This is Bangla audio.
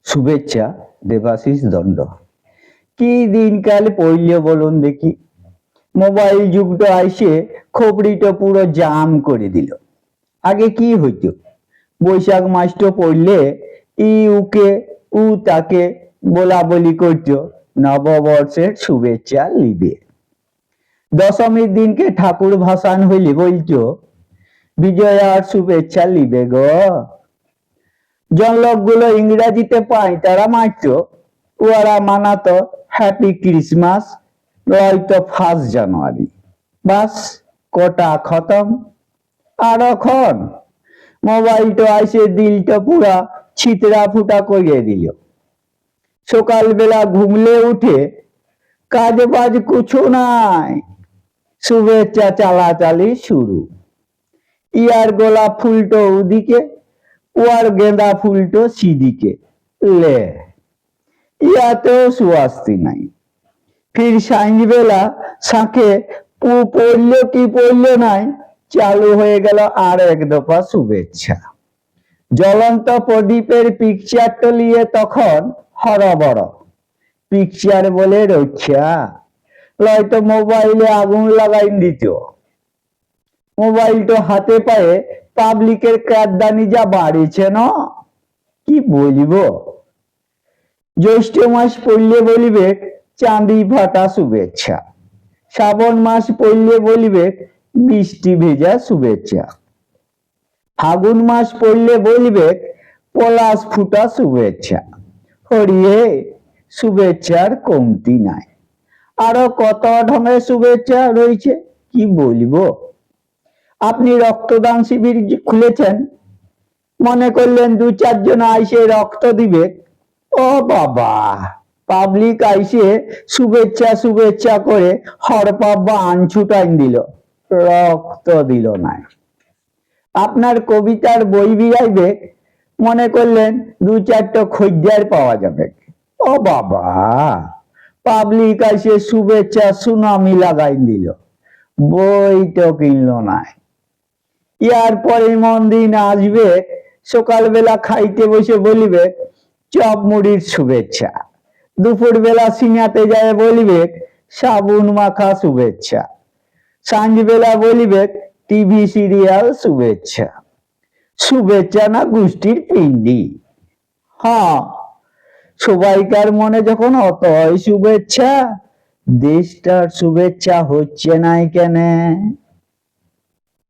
শুভেচ্ছা দেবাশিস দণ্ড। কি দিনকাল পড়লে বলুন দেখি। মোবাইল যুগটা আইসে খবরিটা পুরো জাম করে দিল। আগে কি হইতো, বৈশাখ মাসটা পড়লে ই উকে উ তাকে বলা বলি করত, নববর্ষের শুভেচ্ছা লিবে। দশমীর দিনকে ঠাকুর ভাসান হইলে বলতো, বিজয়ার শুভেচ্ছা লিবে গো। জন লোকগুলো ইংরাজিতে পায় তারা মারত, ওরা মানাতো হ্যাপি ক্রিসমাস, নয়তো 1 জানুয়ারি। বাস, কোটা খতম। আর এখন মোবাইলটা আইসে দিলটা পুরা ছিতরা ফুটা করিয়ে দিল। সকালবেলা ঘুমলে উঠে কাজ বাজ কিছু নাই, শুভেচ্ছা চালাচালি শুরু। ইয়ার গোলাপ ফুলটো ওদিকে, ওর গেঁদা ফুলটো সিদিকে। লে ইয়াতেও সুয়াস্তি নাই। ফির সাঁঝবেলা শাঁখে পড়লো কি পড়লো নাই, চালু হয়ে গেল আর এক দফা শুভেচ্ছা। জ্বলন্ত প্রদীপের পিকচারটা নিয়ে তখন হরবড়। পিকচার বলে রক্ষা, নয়তো মোবাইলে আগুন লাগাই দিত। মোবাইলটা হাতে পায়ে পাবলিকের কারদানি যা বাড়িছে না, কি বলিব। জ্যৈষ্ঠ মাস পড়লে বলিবে চাঁদি ফাটা শুভেচ্ছা, শ্রাবণ মাস পড়লে বলিবে বৃষ্টি ভেজা শুভেচ্ছা, ফাগুন মাস পড়লে বলিবে পলাশ ফুটা শুভেচ্ছা। হরিয়ে শুভেচ্ছার কমতি নাই। আরো কত ঢঙের শুভেচ্ছা রয়েছে, কি বলবো। আপনি রক্তদান শিবির খুলেছেন, মনে করলেন 2-4 জন আইসে রক্ত দিবে। ও বাবা, পাবলিক আইসে শুভেচ্ছা শুভেচ্ছা করে হরপাব্বা আনছুটাইন দিল, রক্ত দিল না। আপনার কবিতার বই বিরাইবে, মনে করলেন 2-4টা খদ্দের পাওয়া যাবে। ও বাবা, পাবলিক আইসে শুভেচ্ছা সুনামি লাগাই দিল, বইটা কিনলো না। ইয়ার পরে এমন দিন আসবে, সকালবেলা খাইতে বসে বলিবে চপ মুড়ির শুভেচ্ছা, দুপুর বেলা সিঙাতে যায় বলিবে সাবুন মাখা শুভেচ্ছা, সাঁঝবেলা বলিবে টিভি সিরিয়াল শুভেচ্ছা। শুভেচ্ছা না গোষ্ঠীর পিণ্ডি। হ্যাঁ, সবাইকার মনে যখন অতই শুভেচ্ছা, দেশটার শুভেচ্ছা হচ্ছে নাই কেন?